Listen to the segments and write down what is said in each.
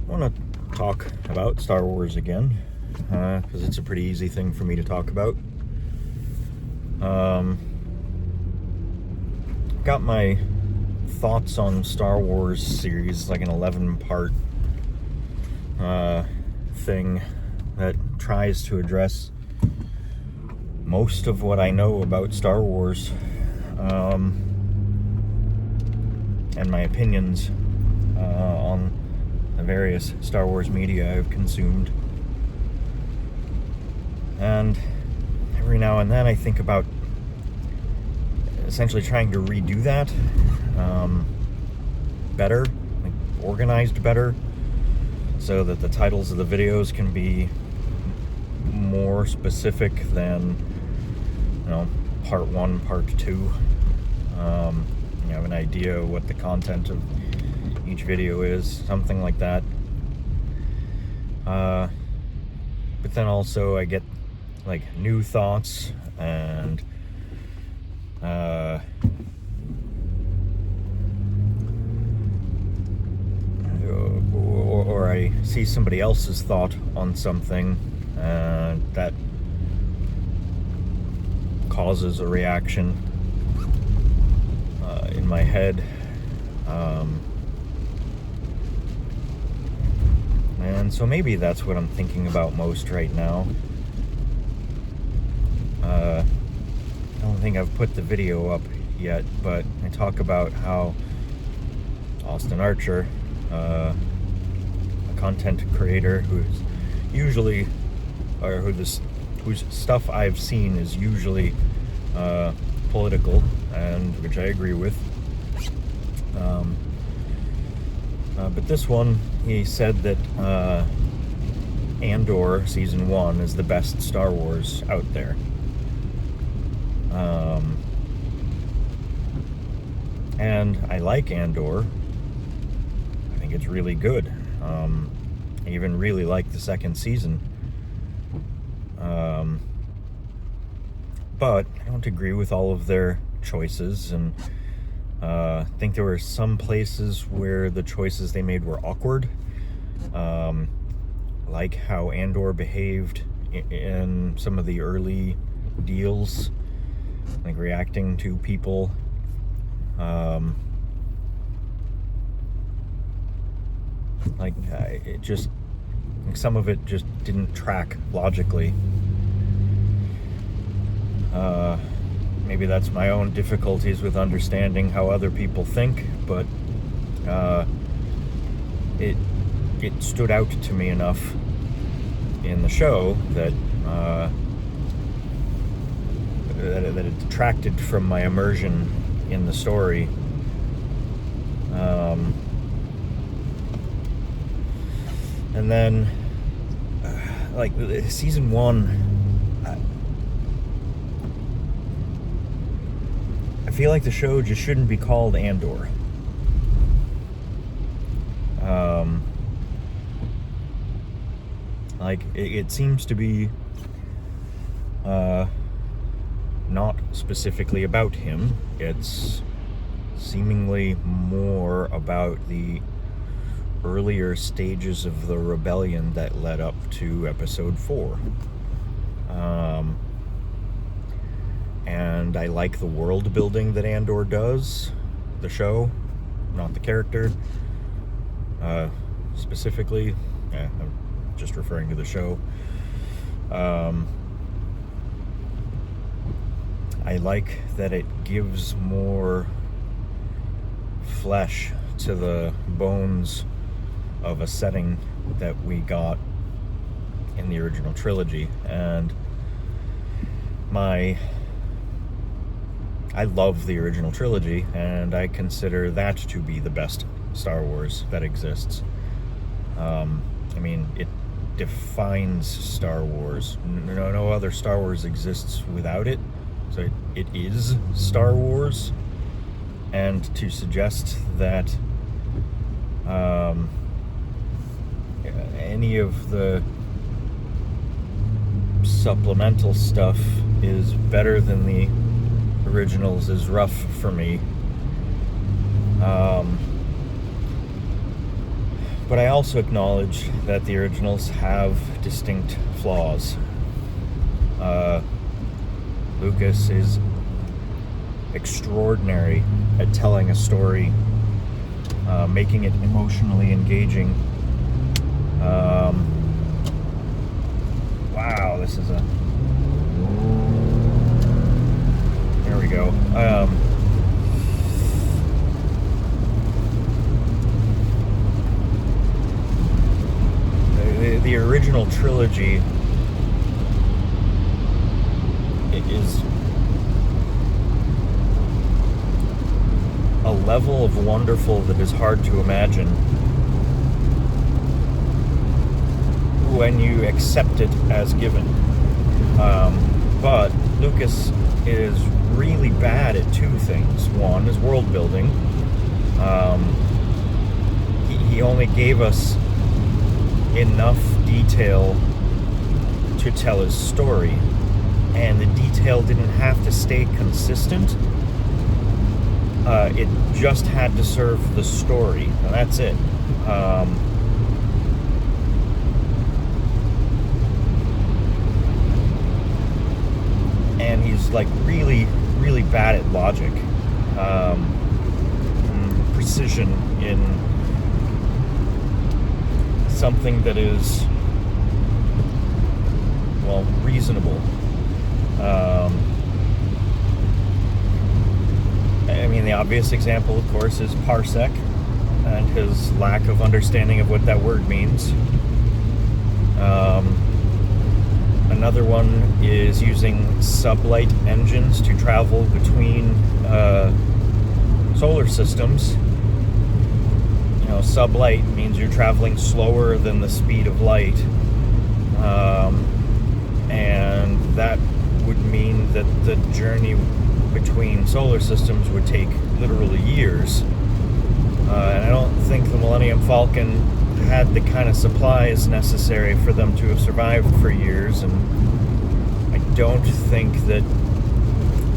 I want to talk about Star Wars again, because it's a pretty easy thing for me to talk about. Got my thoughts on Star Wars series, like an 11-part thing that tries to address most of what I know about Star Wars, and my opinions on the various Star Wars media I've consumed. And every now and then I think about essentially trying to redo that better, like organized better, so that the titles of the videos can be more specific than, part 1, part 2. You have an idea of what the content of each video is, something like that. But then also I get like new thoughts and or I see somebody else's thought on something that causes a reaction in my head. And so maybe that's what I'm thinking about most right now. I don't think I've put the video up yet, but I talk about how Austin Archer, a content creator who's usually, or whose stuff I've seen is usually political, and which I agree with. But this one, he said that Andor Season 1 is the best Star Wars out there. And I like Andor. I think it's really good. I even really like the second season. But I don't agree with all of their choices, and I think there were some places where the choices they made were awkward. Like how Andor behaved in some of the early deals, like reacting to people. It just, some of it just didn't track logically. Maybe that's my own difficulties with understanding how other people think, but it stood out to me enough in the show that that it detracted from my immersion in the story. And then, like season 1, I feel like the show just shouldn't be called Andor. It seems to be not specifically about him. It's seemingly more about the earlier stages of the rebellion that led up to episode 4. And I like the world building that Andor does, the show, not the character. Specifically, I'm just referring to the show. I like that it gives more flesh to the bones of a setting that we got in the original trilogy, and I love the original trilogy, and I consider that to be the best Star Wars that exists. It defines Star Wars. No other Star Wars exists without it. So it is Star Wars. And to suggest that any of the supplemental stuff is better than the originals is rough for me. But I also acknowledge that the originals have distinct flaws. Lucas is extraordinary at telling a story, making it emotionally engaging. Wow, this is a... There we go. The original trilogy is a level of wonderful that is hard to imagine when you accept it as given. But Lucas is really bad at two things. One is world building. He only gave us enough detail to tell his story, and the detail didn't have to stay consistent. It just had to serve the story, and that's it. And he's like really, really bad at logic, precision in something that is, well, reasonable. I mean, the obvious example, of course, is parsec and his lack of understanding of what that word means. Another one is using sublight engines to travel between solar systems. You know, sublight means you're traveling slower than the speed of light, and that would mean that the journey between solar systems would take literally years. And I don't think the Millennium Falcon had the kind of supplies necessary for them to have survived for years, and I don't think that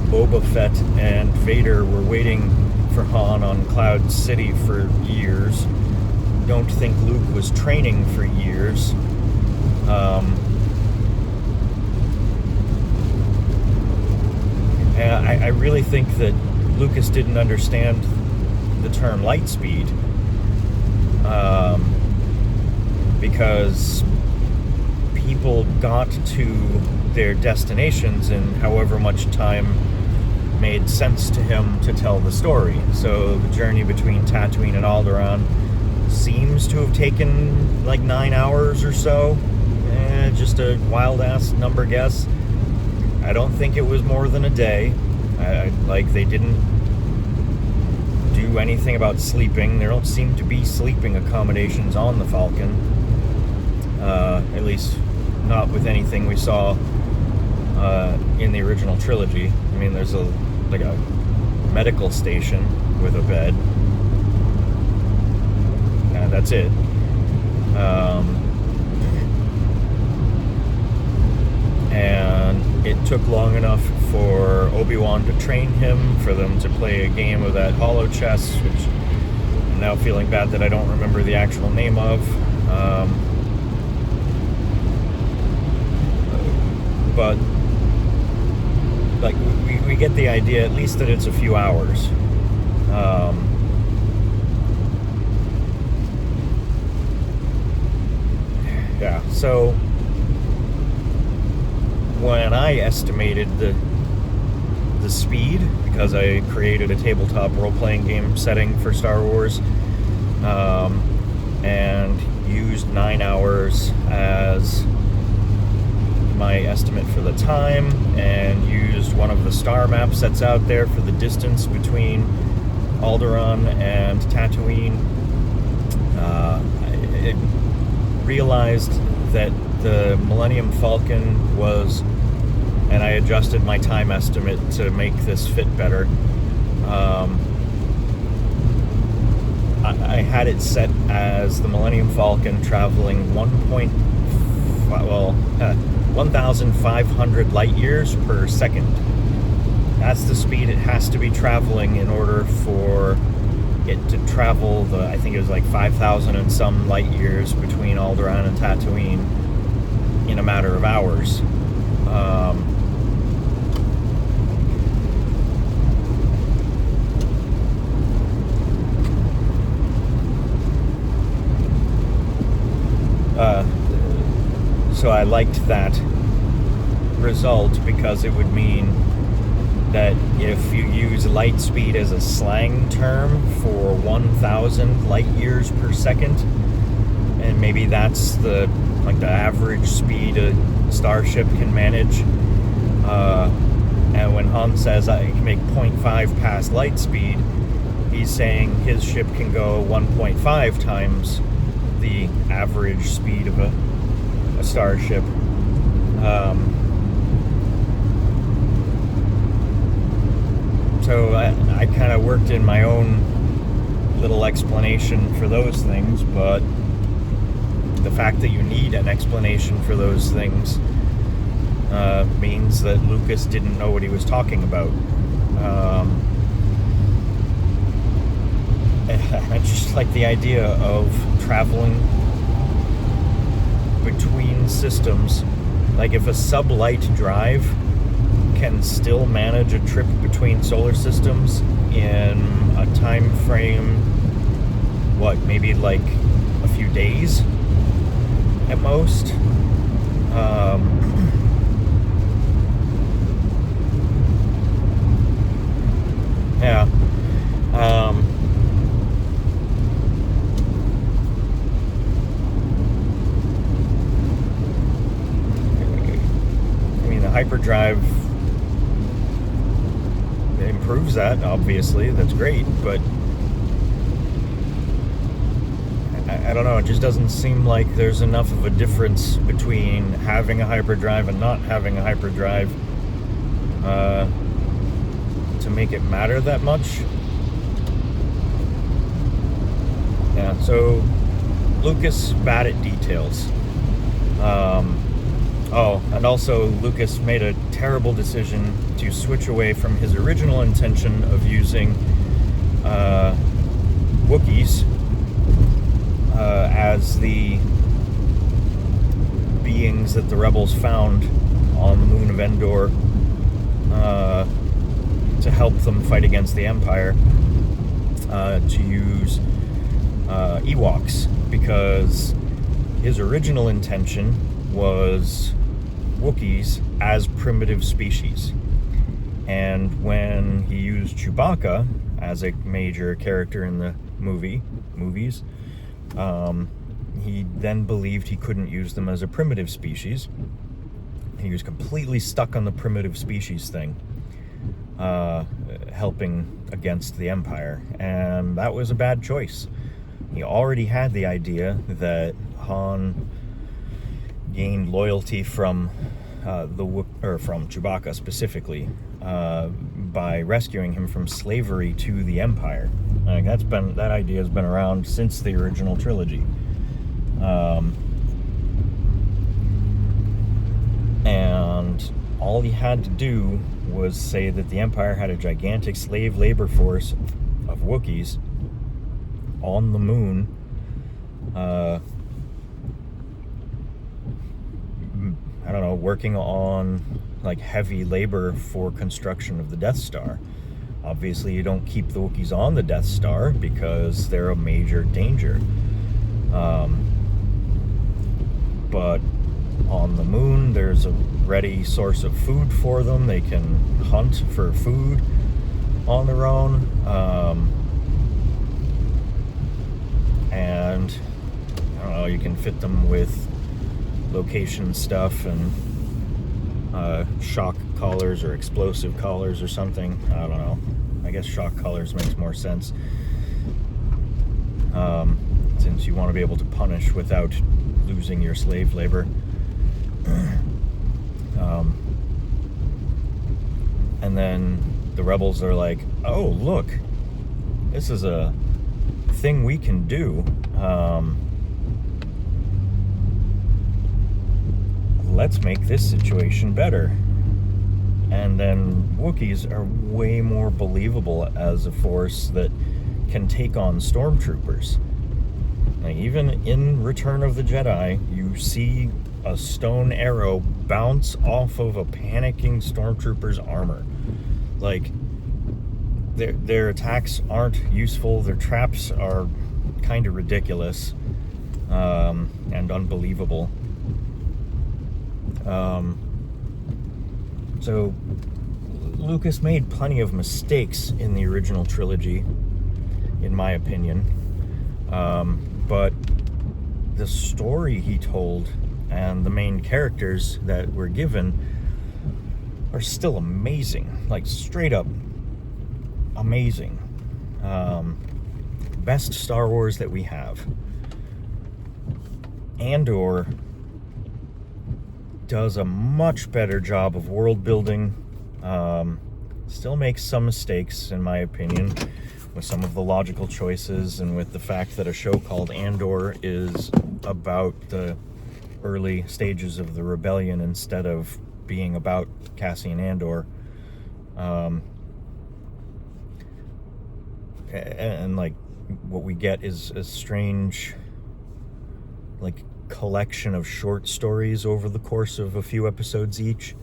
Boba Fett and Vader were waiting for Han on Cloud City for years. Don't think Luke was training for years. And I really think that Lucas didn't understand the term light speed, because people got to their destinations in however much time made sense to him to tell the story. So the journey between Tatooine and Alderaan seems to have taken like 9 hours or so. Just a wild-ass number guess. I don't think it was more than a day. They didn't do anything about sleeping. There don't seem to be sleeping accommodations on the Falcon. At least not with anything we saw in the original trilogy. I mean, there's a medical station with a bed. That's it. And it took long enough for Obi-Wan to train him, for them to play a game of that holo chess, which I'm now feeling bad that I don't remember the actual name of. But we get the idea, at least, that it's a few hours. Yeah, so when I estimated the speed, because I created a tabletop role-playing game setting for Star Wars, and used 9 hours as my estimate for the time, and used one of the star maps that's out there for the distance between Alderaan and Tatooine, it realized that the Millennium Falcon was, and I adjusted my time estimate to make this fit better. I had it set as the Millennium Falcon traveling 1,500 light years per second. That's the speed it has to be traveling in order for it to travel I think it was like 5,000 and some light years between Alderaan and Tatooine in a matter of hours. So I liked that result because it would mean that if you use light speed as a slang term for 1,000 light years per second, and maybe that's the average speed a starship can manage, and when Han says I can make 0.5 past light speed, he's saying his ship can go 1.5 times the average speed of a starship. So I kind of worked in my own little explanation for those things, but the fact that you need an explanation for those things means that Lucas didn't know what he was talking about. I just like the idea of traveling between systems. Like if a sublight drive can still manage a trip between solar systems in a time frame, maybe like a few days at most. Yeah. Hyperdrive improves that, obviously. That's great, but I don't know, it just doesn't seem like there's enough of a difference between having a hyperdrive and not having a hyperdrive to make it matter that much. Yeah, so Lucas bad at details. And also Lucas made a terrible decision to switch away from his original intention of using Wookiees as the beings that the rebels found on the moon of Andor to help them fight against the Empire, to use Ewoks, because his original intention was Wookiees as primitive species. And when he used Chewbacca as a major character in the movies, he then believed he couldn't use them as a primitive species. He was completely stuck on the primitive species thing, helping against the Empire. And that was a bad choice. He already had the idea that Han gained loyalty from from Chewbacca specifically, by rescuing him from slavery to the Empire. That idea has been around since the original trilogy. And all he had to do was say that the Empire had a gigantic slave labor force of Wookiees on the moon, working on heavy labor for construction of the Death Star. Obviously, you don't keep the Wookiees on the Death Star because they're a major danger. But on the moon, there's a ready source of food for them. They can hunt for food on their own. And you can fit them with location stuff and shock collars or explosive collars or something. I don't know. I guess shock collars makes more sense, since you want to be able to punish without losing your slave labor. And then the rebels are like, oh, look, this is a thing we can do. Let's make this situation better. And then Wookiees are way more believable as a force that can take on stormtroopers. Like, even in Return of the Jedi, you see a stone arrow bounce off of a panicking stormtrooper's armor. Like, their attacks aren't useful. Their traps are kind of ridiculous and unbelievable. So Lucas made plenty of mistakes in the original trilogy, in my opinion. But the story he told and the main characters that were given are still amazing. Like, straight up amazing. Best Star Wars that we have. Andor does a much better job of world building. Still makes some mistakes, in my opinion, with some of the logical choices and with the fact that a show called Andor is about the early stages of the rebellion instead of being about Cassian Andor. And like, what we get is a strange, like, collection of short stories over the course of a few episodes each.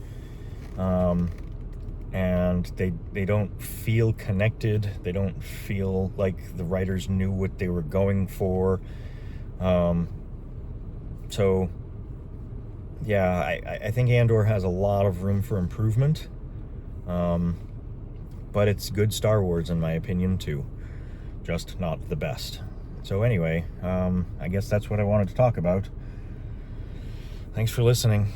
And they don't feel connected. They don't feel like the writers knew what they were going for. So yeah, I think Andor has a lot of room for improvement. But it's good Star Wars, in my opinion, too. Just not the best. So anyway, I guess that's what I wanted to talk about. Thanks for listening.